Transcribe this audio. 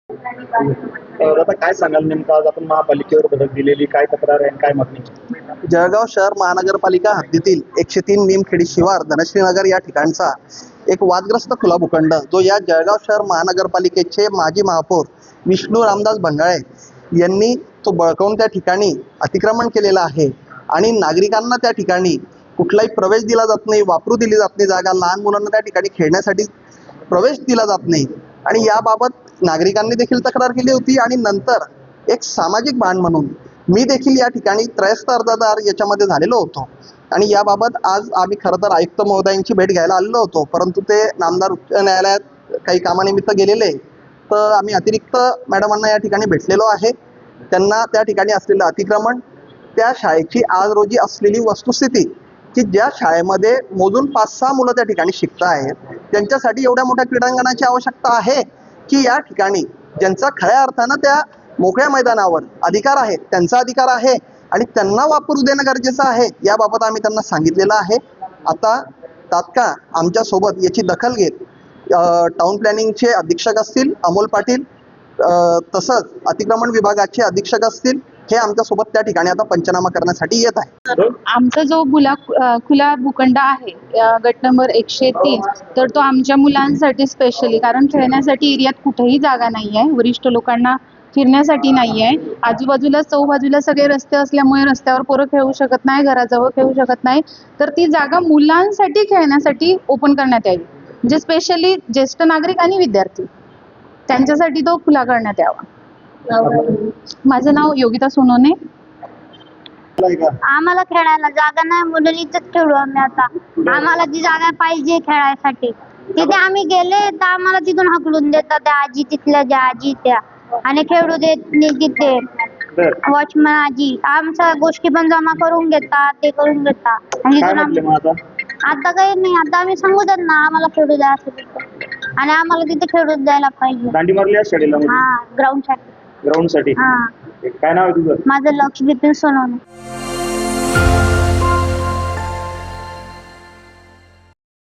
आता काय सांगाल नेमकं आज आपण महापालिकेवर धडक दिलेली काय तक्रार आहे काय मागणी? जळगाव शहर महानगरपालिका हद्दीतील 103 निमखेडी शिवार धनश्रीनगर या ठिकाणचा एक वादग्रस्त खुला भूखंड जो या जळगाव शहर महानगरपालिकेचे माजी महापौर विष्णू रामदास भंडाळे यांनी तो बळकावून त्या ठिकाणी अतिक्रमण केलेला आहे आणि नागरिकांना त्या ठिकाणी कुठलाही प्रवेश दिला जात नाही, वापरू दिली जात नाही जागा, लहान मुलांना त्या ठिकाणी खेळण्यासाठी प्रवेश दिला जात नाही आणि याबाबत नागरिकांनी देखील तक्रार केली होती आणि नंतर एक सामाजिक बाण म्हणून मी देखील या ठिकाणी त्रयस्थ अर्जदार याच्यामध्ये झालेलो होतो आणि याबाबत आज आम्ही खरं तर आयुक्त महोदयांची भेट घ्यायला आलेलो होतो, परंतु ते नामदार उच्च न्यायालयात काही कामानिमित्त गेलेले, तर आम्ही अतिरिक्त मॅडमांना या ठिकाणी भेटलेलो आहे. त्यांना त्या ठिकाणी असलेलं अतिक्रमण, त्या शाळेची आज रोजी असलेली वस्तुस्थिती की ज्या शाळेमध्ये मोजून 5-6 मुलं त्या ठिकाणी शिकत आहेत त्यांच्यासाठी एवढ्या मोठ्या क्रीडांगणाची आवश्यकता आहे की या ठिकाणी ज्यांचा खऱ्या अर्थानं त्या मोकळ्या मैदानावर अधिकार आहे, त्यांचा अधिकार आहे आणि त्यांना वापरू देणं गरजेचं आहे, याबाबत आम्ही त्यांना सांगितलेलं आहे. आता तात्काळ आमच्यासोबत याची दखल घेत टाउन प्लॅनिंगचे अधीक्षक असतील अमोल पाटील, तसंच अतिक्रमण विभागाचे अधीक्षक असतील, हे आमच्यासोबत त्या ठिकाणी आता पंचनामा करण्यासाठी येत आहे. आमचा जो खुला भूखंड आहे गट नंबर 103, तर तो आमच्या मुलांसाठी स्पेशली, कारण खेळण्यासाठी एरियात कुठेही जागा नाही आहे, वरिष्ठ लोकांना फिरण्यासाठी नाही आहे, आजूबाजूला चौबाजूला सगळे रस्ते असल्यामुळे रस्त्यावर पोरं खेळू शकत नाही, घराजवळ खेळू शकत नाही, तर ती जागा मुलांसाठी खेळण्यासाठी ओपन करण्यात यावी, म्हणजे स्पेशली ज्येष्ठ नागरिक आणि विद्यार्थी त्यांच्यासाठी तो खुला करण्यात यावा. माझं नाव योगिता सोनोने. आम्हाला खेळायला जागा नाही म्हणून इथंच खेळू आम्ही. आता आम्हाला जी जागा पाहिजे खेळायसाठी तिथे आम्ही गेले तर आम्हाला तिथून हकलून देतात त्या आजी, तिथल्या ज्या आजी त्या, आणि खेळू देत नाही तिथे वॉचमन आजी. आमच्या गोष्टी पण जमा करून घेतात, ते करून घेतात आणि आता काही नाही. आता आम्ही सांगू देत ना आम्हाला खेळू द्या असं तिथे, आणि आम्हाला तिथे खेळू द्यायला पाहिजे. दांडी मारली आज शाळेला? हा, ग्राउंड साठी. काय नाव आहे तुझं? माझं लक्ष बिपिन सोनवणे.